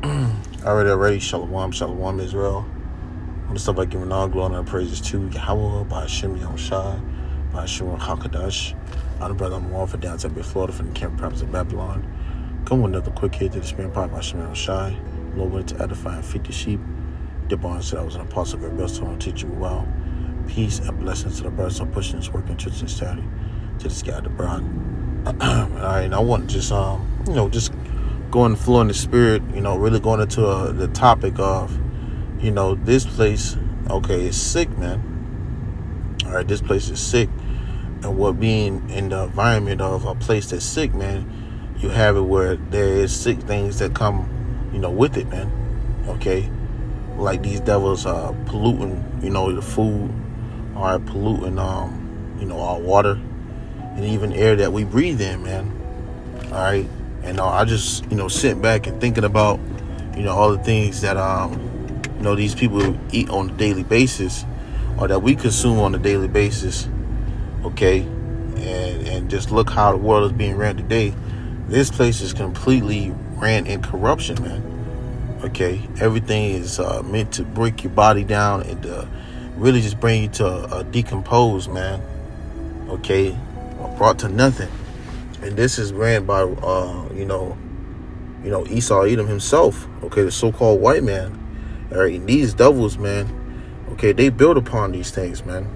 Already. Shalom, Israel. I want to start by giving all glory and praises to YAHAWAH, BAHASHAM, BAHASHAM, QADASH. I'm the brother I'm for down to Florida from the camp province of Babylon. Come with another quick hit to the spirit part by BAHASHAM. Lord wanted to edify and feed the sheep. Deborah said I was an apostle, great best to teach you well. Peace and blessings to the brothers who are pushing this work in church and Saturday to the sky, the BARAK. Alright, I want to just just going flow in the spirit, really going into the topic of, this place, okay, is sick, man. All right, this place is sick. And what being in the environment of a place that's sick, man, you have it where there is sick things that come, with it, man. Okay, like these devils polluting, the food, all right, polluting, our water and even air that we breathe in, man. All right. And I just, sitting back and thinking about, all the things that, these people eat on a daily basis or that we consume on a daily basis. Okay. And just look how the world is being ran today. This place is completely ran in corruption, man. Okay. Everything is meant to break your body down and really just bring you to decompose, man. Okay. Brought to nothing. And this is ran by, Esau Edom himself. Okay, the so-called white man. All right, and these devils, man. Okay, they build upon these things, man.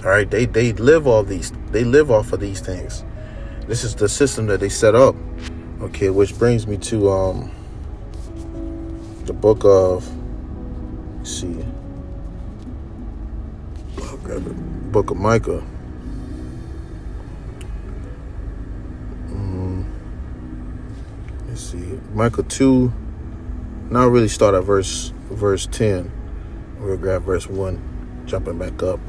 All right, they live off these. They live off of these things. This is the system that they set up. Okay, which brings me to the book of. Let's see. I'll grab it. Book of Micah. See, Micah 2, now really start at verse 10. We'll grab verse 1, jumping back up.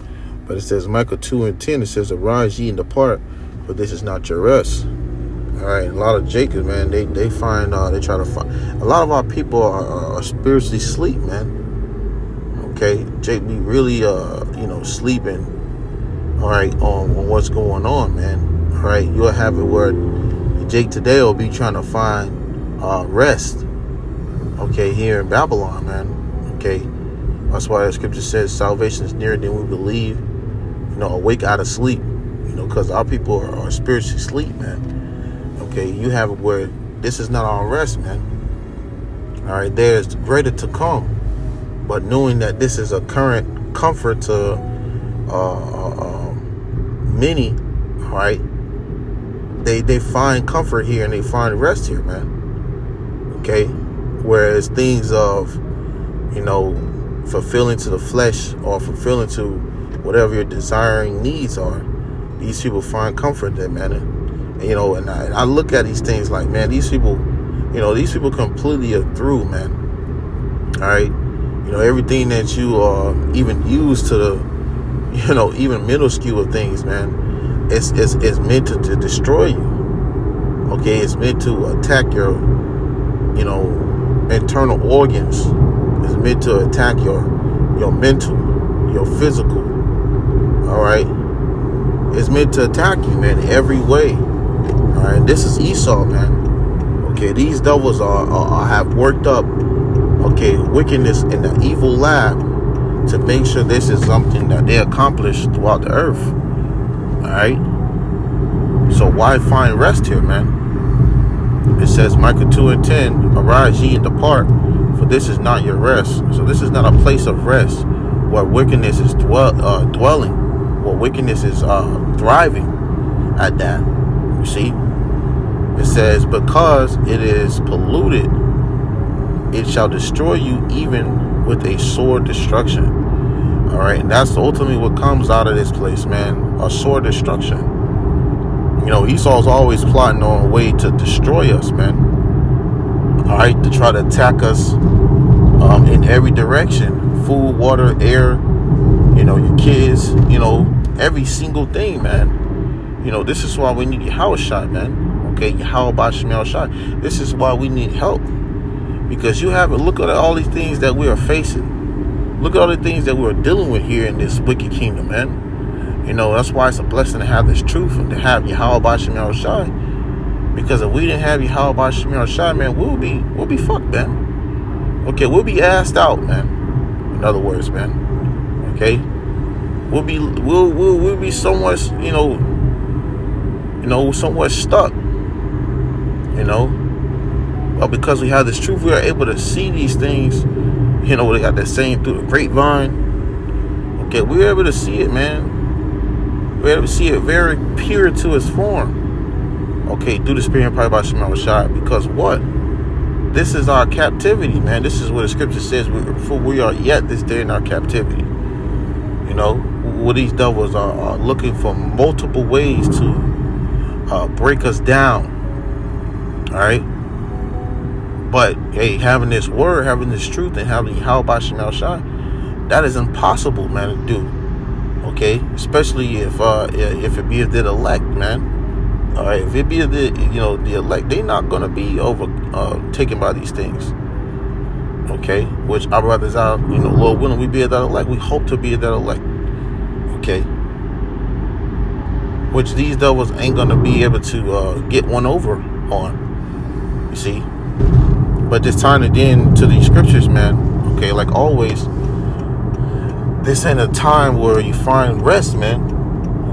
But it says, Micah 2 and 10, it says, arise ye and depart, for this is not your rest. All right, a lot of Jacob, man, they find, they try to find, a lot of our people are spiritually asleep, man. Okay, Jake be really, sleeping, all right, on what's going on, man. All right, you'll have it where Jake today will be trying to find rest, okay, here in Babylon, man. Okay, that's why the scripture says salvation is nearer than we believe. Awake out of sleep, because our people are spiritually asleep, man. Okay, you have it where this is not our rest, man. All right, there's greater to come, but knowing that this is a current comfort to many, all right. They find comfort here and they find rest here, man. Okay? Whereas things of, fulfilling to the flesh or fulfilling to whatever your desiring needs are, these people find comfort there, man. And I look at these things like, man, these people completely are through, man. All right? Everything that you even use to the, even minuscule of things, man. It's meant to destroy you. Okay, it's meant to attack your, internal organs. It's meant to attack your mental, your physical. All right, it's meant to attack you, man, in every way. All right, this is Esau, man. Okay, these devils have worked up, okay, wickedness in the evil lab to make sure this is something that they accomplish throughout the earth. Alright, so why find rest here, man? It says Micah 2 and 10, arise ye and depart, for this is not your rest. So this is not a place of rest where wickedness is dwelling, where wickedness is thriving at that. You see, it says, because it is polluted, it shall destroy you even with a sore destruction. All right, and that's ultimately what comes out of this place, man. A sore destruction. Esau's always plotting on a way to destroy us, man. All right, to try to attack us in every direction. Food, water, air, your kids, every single thing, man. This is why we need YAHAWASHI, man. Okay, YAHAWASHI. This is why we need help. Because look at all these things that we are facing. Look at all the things that we're dealing with here in this wicked kingdom, man. That's why it's a blessing to have this truth and to have YAHAWASHI. Because if we didn't have YAHAWASHI, man, we'll be fucked, man. Okay, we'll be assed out, man. In other words, man. Okay, we'll be somewhat, somewhat stuck. But because we have this truth, we are able to see these things. They got that saying through the grapevine. Okay, we're able to see it, man. We're able to see it very pure to its form. Okay, through the Spirit and power by YAHAWASHI. Because what? This is our captivity, man. This is what the scripture says. For we are yet this day in our captivity. What these devils are looking for multiple ways to break us down. All right. But hey, having this word, having this truth, and having YAHAWASHI, that is impossible, man, to do. Okay, especially if it be the elect, man. All right, if it be the elect, they're not gonna be taken by these things. Okay, which our brothers are, Lord willing, we be that elect. We hope to be that elect. Okay, which these devils ain't gonna be able to get one over on. You see, but just tying it in to these scriptures, man. Okay, like always, this ain't a time where you find rest, man.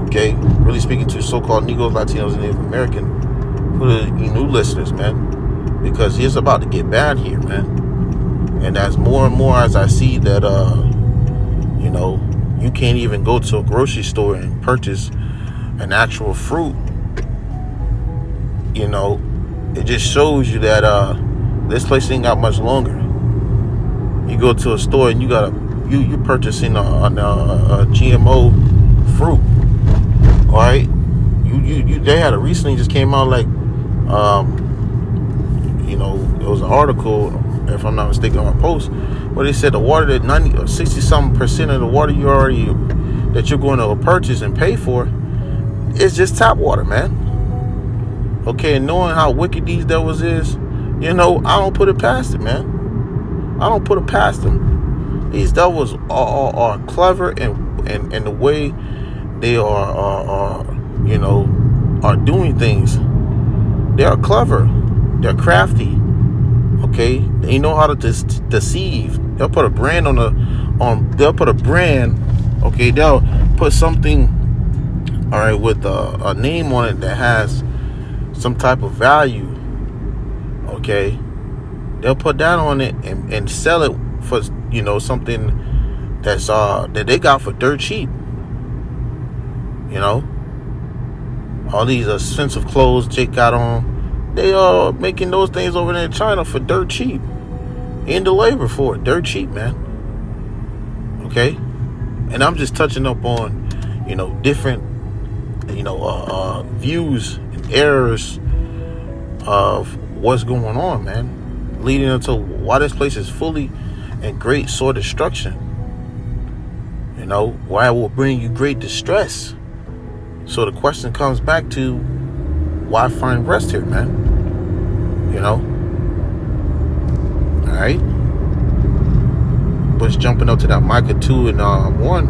Okay, really speaking to so-called Negroes, Latinos, and Native American, for the new listeners, man, because it's about to get bad here, man. And as more and more as I see that, you can't even go to a grocery store and purchase an actual fruit. It just shows you that this place ain't got much longer. You go to a store and you're purchasing a GMO fruit. All right, they had recently just came out like, it was an article, if I'm not mistaken, on my post, where they said the water that 60-something% of the water that you're going to purchase and pay for is just tap water, man. Okay, and knowing how wicked these devils is, I don't put it past it, man. I don't put it past them. These devils are clever, and the way they are doing things. They are clever. They're crafty. Okay, they know how to deceive. They'll put a brand they'll put a brand. Okay, they'll put something. All right, with a name on it that has some type of value. Okay, they'll put that on it and sell it for something that's that they got for dirt cheap. All these expensive clothes Jake got on, they are making those things over there in China for dirt cheap. In the labor for it, dirt cheap, man. Okay, and I'm just touching up on different views and errors of what's going on, man, leading into why this place is fully in great sore destruction. Why it will bring you great distress. So the question comes back to, why find rest here, man? All right. But it's jumping up to that Micah 2 and 1.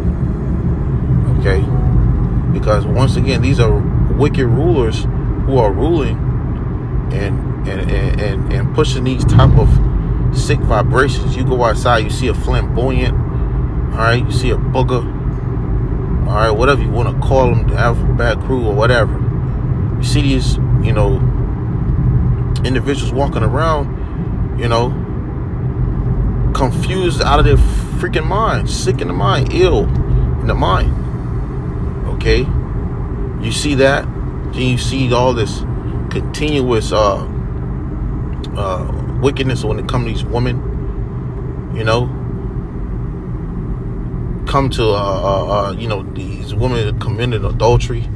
Okay. Because once again, these are wicked rulers who are ruling and pushing these type of sick vibrations. You go outside, you see a flamboyant, all right, you see a booger, all right, whatever you want to call them, the alphabet crew or whatever. You see these, individuals walking around, confused out of their freaking mind, sick in the mind, ill in the mind. Okay, you see that, then you see all this continuous wickedness when it comes to these women. Come to these women committing adultery.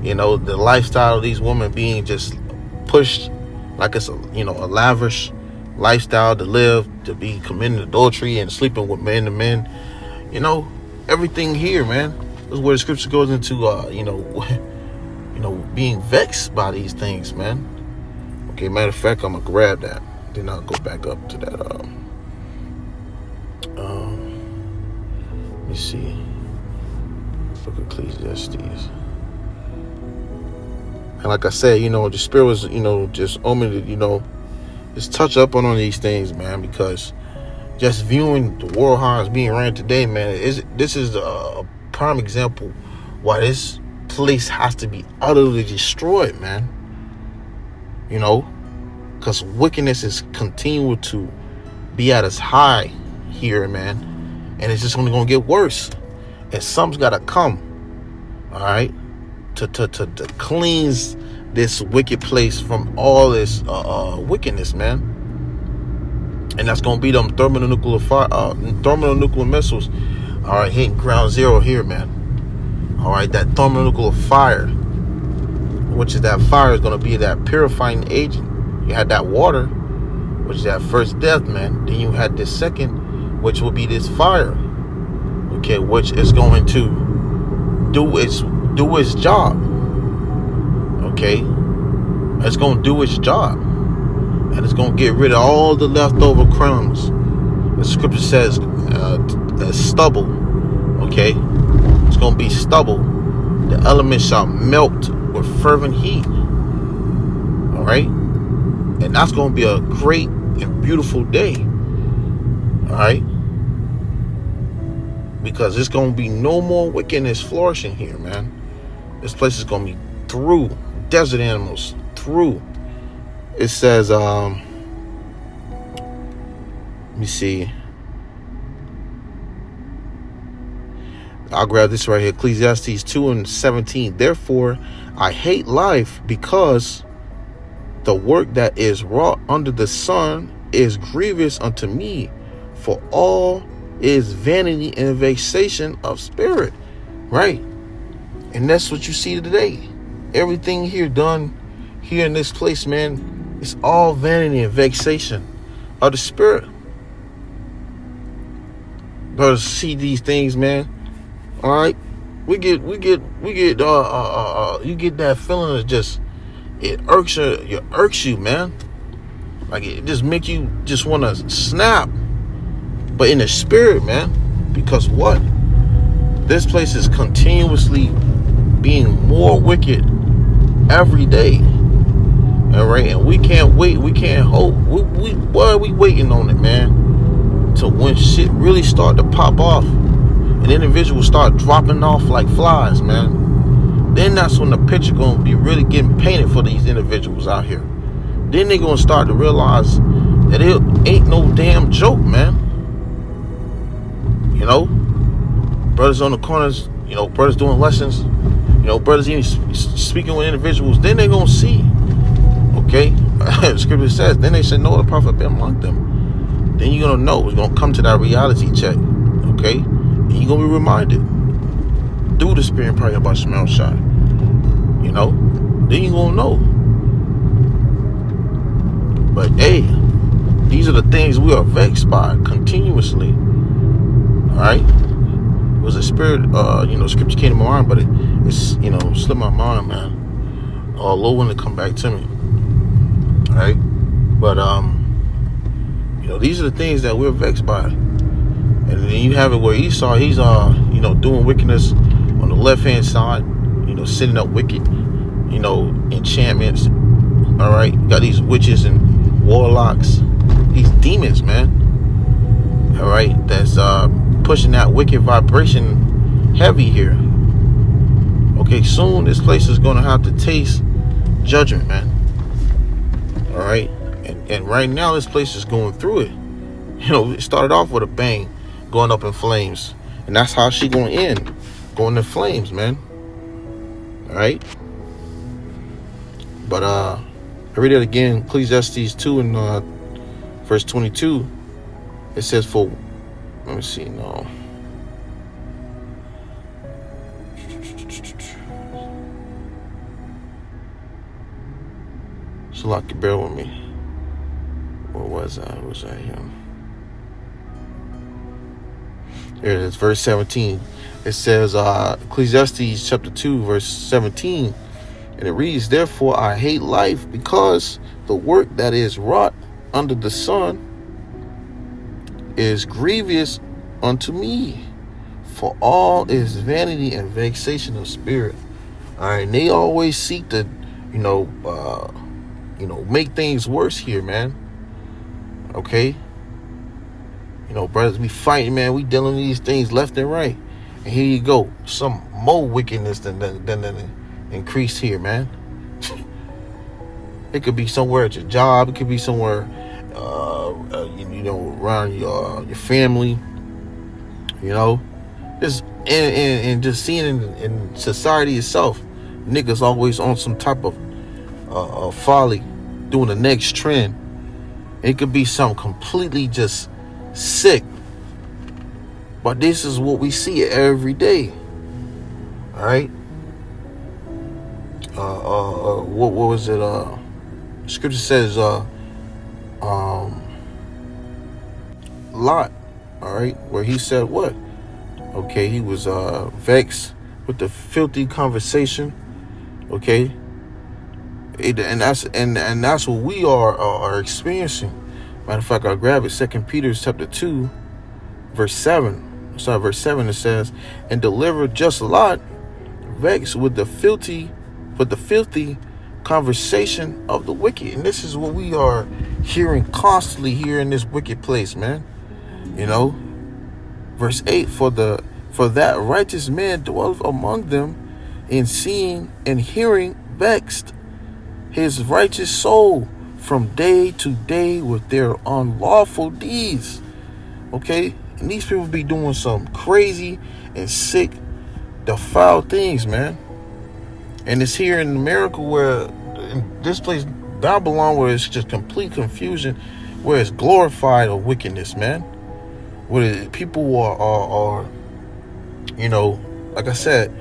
The lifestyle of these women being just pushed like it's a lavish lifestyle to live, to be committing adultery and sleeping with men to men. Everything here, man. This is where the scripture goes into being vexed by these things, man. Okay, matter of fact, I'm gonna grab that. Then I'll go back up to that. Let me see. Book of Ecclesiastes. And like I said, the Spirit was, just on me to, just touch up on these things, man, because just viewing the world how it's being ran today, man, this is a prime example why this place has to be utterly destroyed, man. Because wickedness is continuing to be at its high here, man, and it's just only gonna get worse. And something's gotta come, all right, to cleanse this wicked place from all this wickedness, man. And that's gonna be them thermonuclear missiles, all right, hitting ground zero here, man. All right, that thermonuclear fire, which is that fire, is gonna be that purifying agent. You had that water, which is that first death, man. Then you had this second, which will be this fire, okay, which is going to do its job, okay. It's going to do its job, and it's going to get rid of all the leftover crumbs. The scripture says stubble, okay. It's going to be stubble. The elements shall melt with fervent heat, all right. And that's going to be a great and beautiful day, all right, because there's going to be no more wickedness flourishing here, man. This place is going to be through desert animals, through. It says, let me see, I'll grab this right here, Ecclesiastes 2:17. Therefore I hate life, because the work that is wrought under the sun is grievous unto me, for all is vanity and vexation of spirit. Right? And that's what you see today. Everything here done here in this place, man, it's all vanity and vexation of the spirit. Brothers, see these things, man. All right, you get that feeling of just, it irks you, man. Like, it just makes you just want to snap, but in the spirit, man. Because what? This place is continuously being more wicked every day. All right, and we can't wait. We can't hope. Why are we waiting on it, man? Till when shit really start to pop off, and individuals start dropping off like flies, man. Then that's when the picture gonna be really getting painted for these individuals out here. Then they gonna start to realize that it ain't no damn joke, man. Brothers on the corners, brothers doing lessons, brothers even speaking with individuals. Then they gonna see, okay. The scripture says, then they said, no, the prophet been among them. Then you're gonna know. It's gonna come to that reality check, okay. And you're gonna be reminded through the spirit and prayer about YAHAWASHI. Then you're gonna know. But hey, these are the things we are vexed by continuously. Alright? It was a spirit, scripture came to my mind, but it's slipped my mind, man. Lord wanted to come back to me. Alright? But these are the things that we're vexed by. And then you have it where Esau, he's doing wickedness on the left hand side, setting up wicked, enchantments. Alright, got these witches and warlocks, these demons, man. Alright, that's pushing that wicked vibration heavy here. Okay, soon this place is gonna have to taste judgment, man. Alright, and right now this place is going through it. It started off with a bang, going up in flames, and that's how she gonna end, going in flames, man. Alright, but I read it again, Ecclesiastes 2 and verse 22. It says, let me see, no. So like, bear with me. Where was I? Was I here? There it is, verse 17. It says, Ecclesiastes chapter 2, verse 17. And it reads, therefore I hate life, because the work that is wrought under the sun is grievous unto me, for all is vanity and vexation of spirit. All right, and they always seek to make things worse here, man. Okay? Brothers be fighting, man. We dealing with these things left and right. And here you go. Some more wickedness than increased here, man. It could be somewhere at your job. It could be somewhere, around your family. Just and just seeing in society itself, niggas always on some type of folly, doing the next trend. It could be something completely just sick, but this is what we see every day. All right. What was it? Scripture says, Lot. All right, where he said what? Okay, he was vexed with the filthy conversation. Okay, and that's what we are experiencing. Matter of fact, I'll grab it. 2 Peter chapter 2, verse 7. Verse 7, it says, "And deliver just Lot, vexed with the filthy conversation of the wicked." And this is what we are hearing constantly here in this wicked place, man. Verse 8, for that righteous man dwelleth among them, in seeing and hearing vexed his righteous soul from day to day with their unlawful deeds. Okay? And these people be doing some crazy and sick, defiled things, man. And it's here in America, where in this place, Babylon, where it's just complete confusion, where it's glorified of wickedness, man. Where people are like I said,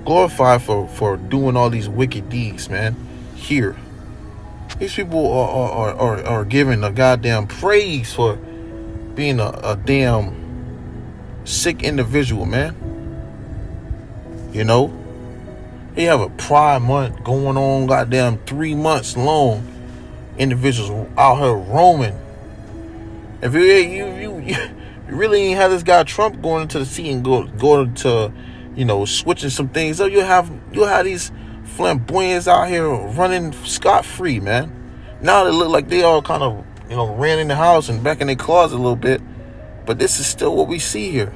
glorified for doing all these wicked deeds, man. Here, these people are giving a goddamn praise for being a damn sick individual, man. They have a Pride Month going on, goddamn 3 months long. Individuals out here roaming. If you really ain't have this guy Trump going into the sea and going to, switching some things up, you'll have these flamboyants out here running scot-free, man. Now they look like they all kind of, ran in the house and back in their closet a little bit. But this is still what we see here.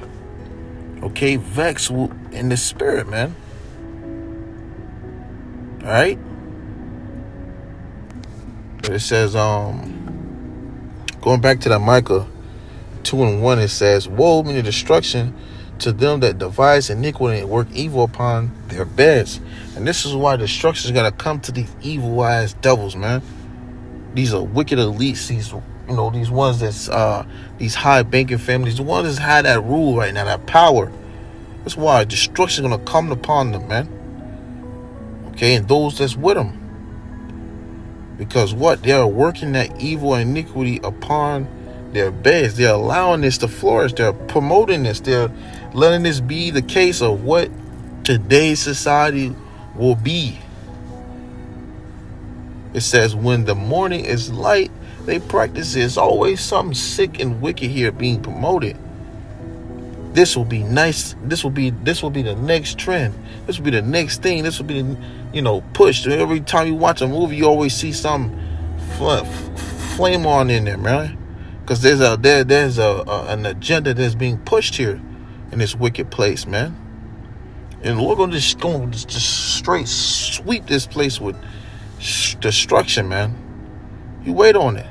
Okay, vex in the spirit, man. All right. But it says, going back to that Micah 2:1, it says, "Woe meaning destruction to them that devise iniquity and work evil upon their beds." And this is why destruction is gonna come to these evil ass devils, man. These are wicked elites. These ones that's these high banking families, the ones that had that rule right now, that power. That's why destruction is gonna come upon them, man. Okay, and those that's with them. Because what? They are working that evil and iniquity upon their beds. They're allowing this to flourish. They're promoting this. They're letting this be the case of what today's society will be. It says, when the morning is light, they practice it. There's always something sick and wicked here being promoted. This will be nice. This will be the next trend. This will be the next thing. This will be, pushed. Every time you watch a movie, you always see some flame on in there, man. Because there's an agenda that's being pushed here in this wicked place, man. And we're going to just straight sweep this place with destruction, man. You wait on it.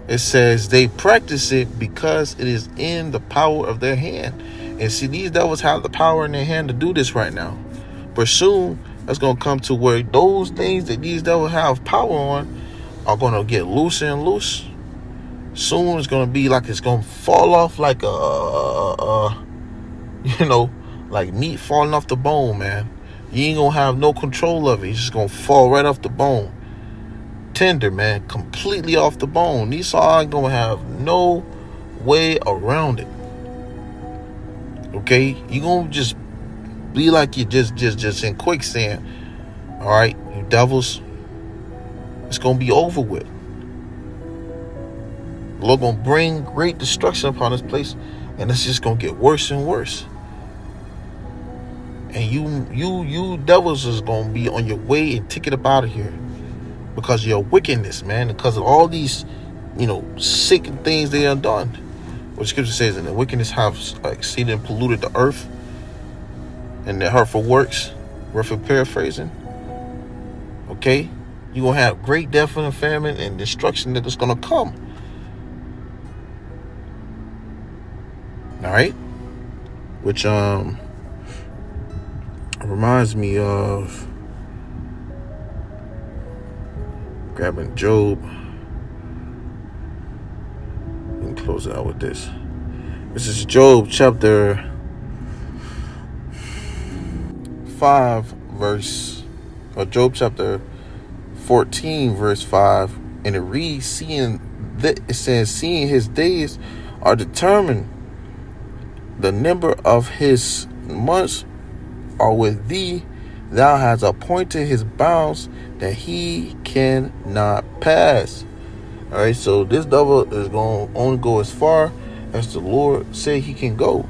It says they practice it because it is in the power of their hand. And see, these devils have the power in their hand to do this right now. But soon, that's going to come to where those things that these devils have power on are going to get looser and loose. Soon it's going to be like it's going to fall off like like meat falling off the bone, man. You ain't going to have no control of it. It's just going to fall right off the bone. Tender, man, completely off the bone. Esau ain't gonna have no way around it. Okay, you gonna just be like you just in quicksand. All right, you devils. It's gonna be over with. The Lord gonna bring great destruction upon this place, and it's just gonna get worse and worse. And you devils is gonna be on your way and take it up out of here because of your wickedness, man. Because of all these, sick things they have done. What Scripture says, and the wickedness have exceeded and polluted the earth, and their hurtful works, roughly paraphrasing. Okay, you're gonna have great death and famine and destruction that is gonna come. All right, which reminds me of grabbing Job and close it out with this. This is Job chapter 5 verse, or Job chapter 14 verse 5, and it reads, it says, seeing his days are determined, the number of his months are with thee, thou hast appointed his bounds that he cannot pass. All right, so this devil is going to only go as far as the Lord said he can go.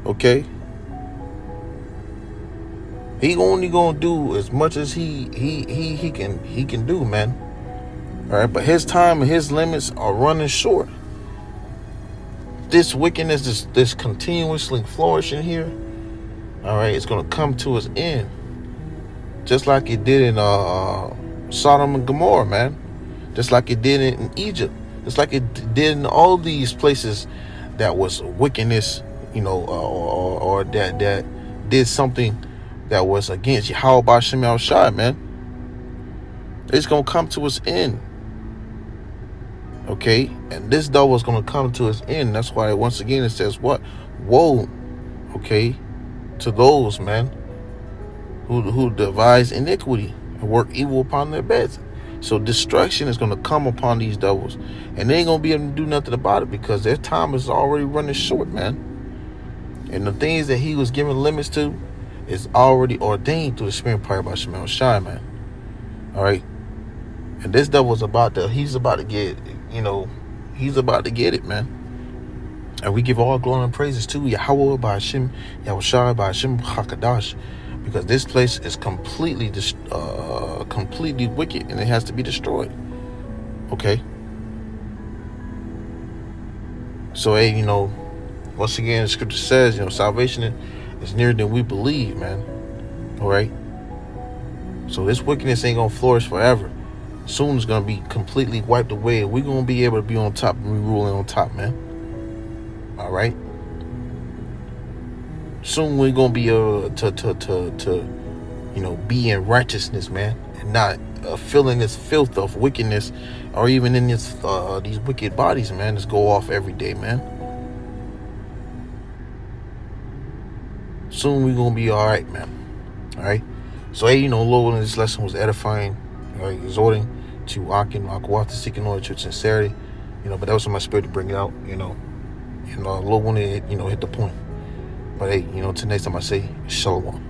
Okay, he only gonna do as much as he can do, man. All right, but his time and his limits are running short. This wickedness, this continuously flourishing here, all right, it's gonna come to its end, just like it did in Sodom and Gomorrah, man. Just like it did in Egypt. Just like it did in all these places that was wickedness, or that did something that was against YAHAWASHI, man. It's going to come to its end. Okay? And this devil is going to come to its end. That's why, once again, it says what? Woe, okay, to those, man, who devise iniquity and work evil upon their beds. So destruction is going to come upon these devils. And they ain't going to be able to do nothing about it because their time is already running short, man. And the things that he was giving limits to is already ordained through the spirit power by Shemel Shai, man. All right. And this devil's he's about to get it, man. And we give all glory and praises to YAHAWAH, BAHASHAM, YAHWASHI, BAHASHAM, QADASH, because this place is completely wicked and it has to be destroyed. Okay. So, hey, once again, the Scripture says, salvation is nearer than we believe, man. All right. So this wickedness ain't gonna flourish forever. Soon it's gonna be completely wiped away, and we're gonna be able to be on top and be ruling on top, man. All right. Soon we're gonna be able to be in righteousness, man, and not feeling this filth of wickedness, or even in these wicked bodies, man. Just go off every day, man. Soon we're gonna be all right, man. All right. So, hey, Lord, this lesson was edifying, exhorting to Akim, Akwath, to seek in order to sincerity, but that was in my spirit to bring it out, Lord wanted it, hit the point. But hey, till next time I say, Shalom.